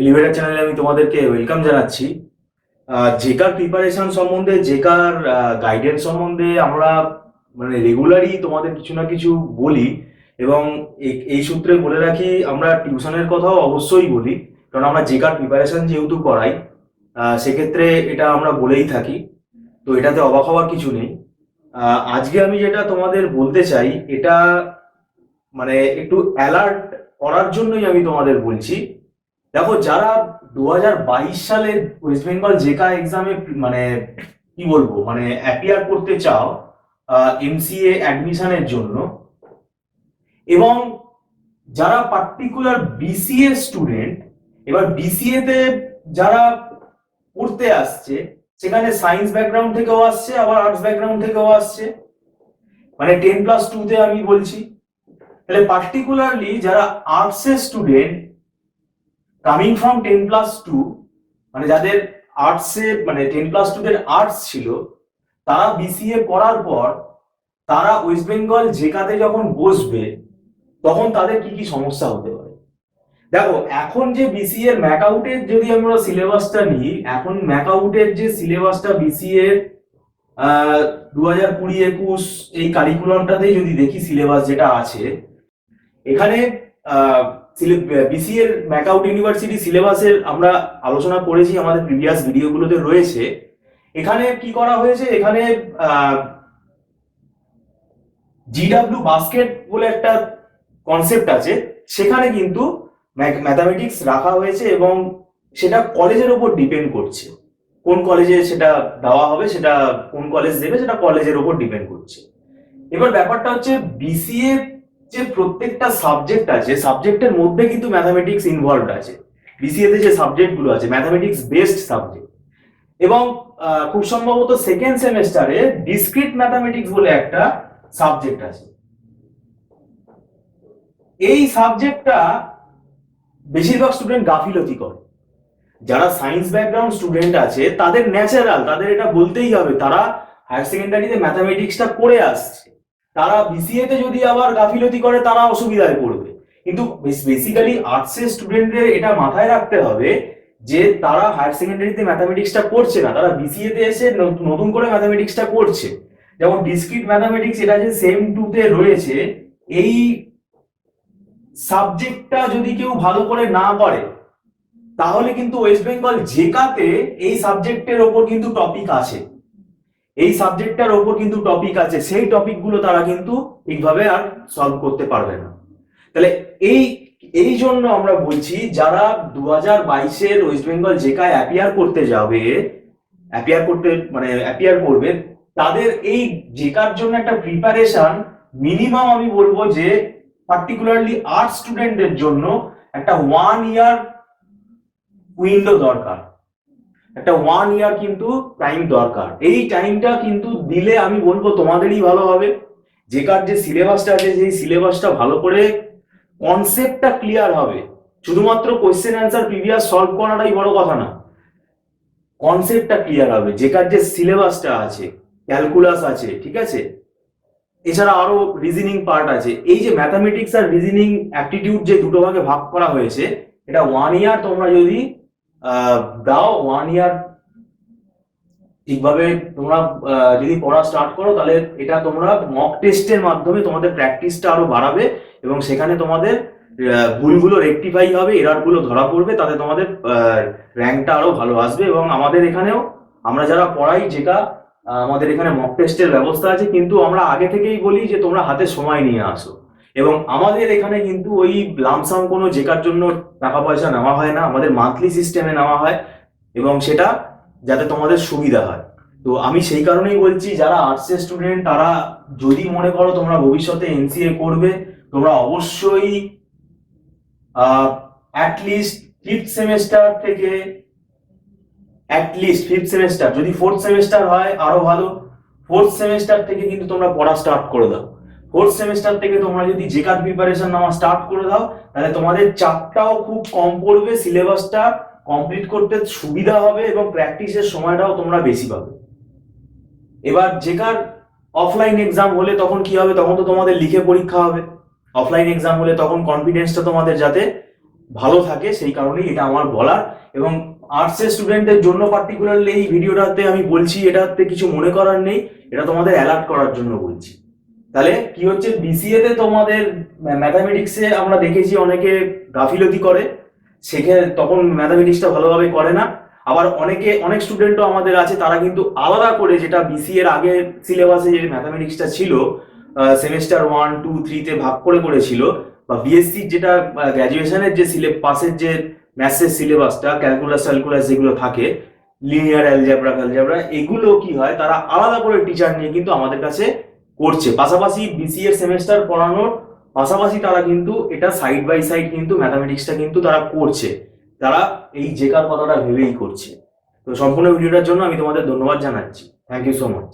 Elevator চ্যানেলে আমি তোমাদেরকে ওয়েলকাম জানাচ্ছি। জেকার প্রিপারেশন সম্বন্ধে, জেকার গাইডেন্স সম্বন্ধে আমরা মানে রেগুলারই তোমাদের কিছু না কিছু বলি, এবং এই সূত্রে বলে রাখি আমরা টিউশনের কথাও অবশ্যই বলি, কারণ আমরা জেকার প্রিপারেশন যেহেতু করাই সেক্ষেত্রে এটা আমরা বলেই থাকি, তো এটাতে অবাক হওয়ার কিছু নেই। আজকে আমি যেটা তোমাদের বলতে চাই এটা মানে একটু অ্যালার্ট করার জন্যই আমি তোমাদের বলছি। দেখো, যারা 2022 সালের ওয়েস্ট বেঙ্গল জেকা এক্সামে মানে কি বলবো মানে অ্যাপিয়ার করতে চাও এমসিএ অ্যাডমিশনের জন্য, এবং যারা পার্টিকুলার বিসিএ স্টুডেন্ট, এবার বিসিএ তে যারা পড়তে আসছে সেখানে সায়েন্স ব্যাকগ্রাউন্ড থেকেও আসছে, আবার আর্টস ব্যাকগ্রাউন্ড থেকেও আসছে, মানে 10+2 তে আমি বলছি। তাহলে পার্টিকুলারলি যারা আর্টসের স্টুডেন্ট কামিং ফ্রম 10+2, মানে যাদের আর্টসে মানে 10+2 দের আর্টস ছিল, তারা বিসিএ করার পর তারা ওয়েস্ট বেঙ্গল জেকাতে যখন বসবে তখন তাদের কি কি সমস্যা হতে পারে। দেখো, এখন যে বিসিএ এর ম্যাকআউটের যদি আমরা সিলেবাসটা নিই, এখন ম্যাকআউটের যে সিলেবাসটা বিসিএ 2020-21 এই কারিকুলামটাতে যদি দেখি সিলেবাস যেটা আছে, এখানে বিসিএ এর ম্যাকআউট ইউনিভার্সিটি সিলেবাসের আমরা আলোচনা করেছি, আমাদের প্রিভিয়াস ভিডিওগুলোতে রয়েছে। এখানে কি করা হয়েছে, এখানে জিডব্লিউ বাস্কেট বলে একটা কনসেপ্ট আছে, সেখানে কিন্তু ম্যাথামেটিক্স রাখা হয়েছে, এবং সেটা কলেজের উপর ডিপেন্ড করছে কোন কলেজে সেটা দেওয়া হবে, সেটা কোন কলেজ দেবে সেটা কলেজের উপর ডিপেন্ড করছে। এবার ব্যাপারটা হচ্ছে বিসিএ যে প্রত্যেকটা সাবজেক্ট আছে, সাবজেক্টের মধ্যে কিন্তু ম্যাথামেটিক্স ইনভলভড আছে। বিসিএ তে যে সাবজেক্ট গুলো আছে ম্যাথামেটিক্স বেসড সাবজেক্ট, এবং খুব সম্ভবত সেকেন্ড সেমেস্টারে ডিসক্রিট ম্যাথামেটিক্স বলে একটা সাবজেক্ট আছে। এই সাবজেক্টটা বেশিরভাগ স্টুডেন্ট গাফিলতি করে। যারা সায়েন্স ব্যাকগ্রাউন্ড স্টুডেন্ট আছে তাদের ন্যাচারাল, তাদের এটা বলতেই হবে, তারা হায়ার সেকেন্ডারিতে ম্যাথামেটিক্সটা করে আসছে, তারা বিসিএ তে যদি আবার গাফিলতি করে তারা অসুবিধায় পড়বে। কিন্তু বেসিক্যালি আর্টসের স্টুডেন্টদের এটা মাথায় রাখতে হবে যে তারা হায়ার সেকেন্ডারিতে ম্যাথামেটিক্সটা করছে না, তারা বিসিএ তে এসে নতুন করে ম্যাথামেটিক্সটা করছে। যেমন ডিসক্রিট ম্যাথামেটিক্স এটা যে সেম 2 তে রয়েছে, এই সাবজেক্টটা যদি কেউ ভালো করে না করে তাহলে কিন্তু ওয়েস্ট বেঙ্গল জেকাতে এই সাবজেক্টের ওপর কিন্তু টপিক আছে, এই সাবজেক্টটার ওপর কিন্তু টপিক আছে, সেই টপিকগুলো তারা কিন্তু ঠিকভাবে আর সলভ করতে পারবে না। তাহলে এই জন্য আমরা বলছি যারা 2022-এর ওয়েস্ট বেঙ্গল জেকায় অ্যাপিয়ার করতে যাবে, অ্যাপিয়ার করবে, তাদের এই জেকার জন্য একটা প্রিপারেশন মিনিমাম আমি বলবো যে পার্টিকুলারলি আর্টস স্টুডেন্টদের জন্য একটা 1 ইয়ার উইন্ডো দরকার, একটা 1 ইয়ার কিন্তু টাইম দরকার। এই টাইমটা কিন্তু দিলে আমি বলবো তোমাদেরই ভালো হবে। জেকার যে সিলেবাসটা আছে সেই সিলেবাসটা ভালো করে কনসেপ্টটা ক্লিয়ার হবে, শুধুমাত্র কোয়েশ্চেন অ্যান্সার প্রিভিয়াস সলভ করাটাই বড় কথা না, কনসেপ্টটা ক্লিয়ার হবে। জেকার যে সিলেবাসটা আছে, ক্যালকুলাস আছে, ঠিক আছে, এছাড়া আরো রিজনিং পার্ট আছে। এই যে ম্যাথামেটিক্স আর রিজনিং অ্যাপটিটিউড যে দুটো ভাগে ভাগ করা হয়েছে, এটা 1 ইয়ার তোমরা যদি দাও, 1 ইয়ার ঠিকভাবে তোমরা যদি পড়া স্টার্ট করো, তাহলে এটা তোমরা মক টেস্টের মাধ্যমে তোমাদের প্র্যাকটিসটা আরো বাড়াবে, এবং সেখানে তোমাদের ভুলগুলো রেকটিফাই হবে, এরারগুলো ধরা পড়বে, তাতে তোমাদের র্যাঙ্কটা আরো ভালো আসবে। এবং আমাদের এখানেও আমরা যারা পড়াই যেটা আমাদের এখানে মক টেস্টের ব্যবস্থা আছে, কিন্তু আমরা আগে থেকেই বলি যে তোমরা হাতে সময় নিয়ে আসো, এবং আমাদের এখানে কিন্তু ওই লামসাম কোনো জেকার জন্য টাকা পয়সা নেওয়া হয় না, আমাদের মান্থলি সিস্টেমে নেওয়া হয়, এবং সেটা যাতে তোমাদের সুবিধা হয়। তো আমি সেই কারণেই বলছি যারা আর্টসের স্টুডেন্ট তারা যদি মনে করো তোমরা ভবিষ্যতে এমসিএ করবে, তোমরা অবশ্যই অ্যাটলিস্ট ফিফথ সেমেস্টার থেকে, অ্যাটলিস্ট ফিফথ সেমেস্টার, যদি ফোর্থ সেমেস্টার হয় আরো ভালো, ফোর্থ সেমেস্টার থেকে কিন্তু তোমরা পড়া স্টার্ট করে দাও। ফোর্থ সেমেস্টার থেকে তোমরা যদি জেকার প্রিপারেশন নেওয়া স্টার্ট করে দাও, তাহলে তোমাদের চাপটাও খুব কম পড়বে, সিলেবাসটা কমপ্লিট করতে সুবিধা হবে, এবং প্র্যাকটিসের সময়টাও তোমরা বেশি পাবে। এবার জেকার অফলাইন এক্সাম হলে তখন কি হবে, তখন তো তোমাদের লিখে পরীক্ষা হবে। অফলাইন এক্সাম হলে তখন কনফিডেন্সটা তোমাদের যাতে ভালো থাকে, সেই কারণেই এটা আমার বলার। এবং আর্টসের স্টুডেন্টের জন্য পার্টিকুলারলি এই ভিডিওটাতে আমি বলছি, এটাতে কিছু মনে করার নেই, এটা তোমাদের অ্যালার্ট করার জন্য বলছি। তাহলে কি হচ্ছে, বিসিএ তে তোমাদের ম্যাথামেটিক্সে আমরা দেখেছি অনেকে গাফিলতি করে, তখন ম্যাথামেটিক্সটা ভালোভাবে করে না। আবার অনেক স্টুডেন্টও আমাদের আছে, তারা কিন্তু আলাদা করে, যেটা বিসিএ এর আগে সিলেবাসে যে ম্যাথামেটিক্সটা ছিল সেমিস্টার 1, 2, 3-তে ভাগ করে করেছিল, বা বিএসসি যেটা গ্র্যাজুয়েশনের যে পাসের যে ম্যাথসের সিলেবাসটা, ক্যালকুলাস যেগুলো থাকে, লিনিয়ার অ্যালজেব্রা, এগুলো কি হয়, তারা আলাদা করে টিচার নিয়ে কিন্তু আমাদের কাছে করছে। পাশাপাশি বিসিএ সেমেস্টার পড়ানোর পাশাপাশি তারা কিন্তু এটা সাইড বাই সাইড কিন্তু ম্যাথামেটিক্সটা কিন্তু তারা করছে, তারা এই জেকার কথাটা ভেবেই করছে। তো সম্পূর্ণ ভিডিওটার জন্য আমি তোমাদের ধন্যবাদ জানাচ্ছি। Thank you so much.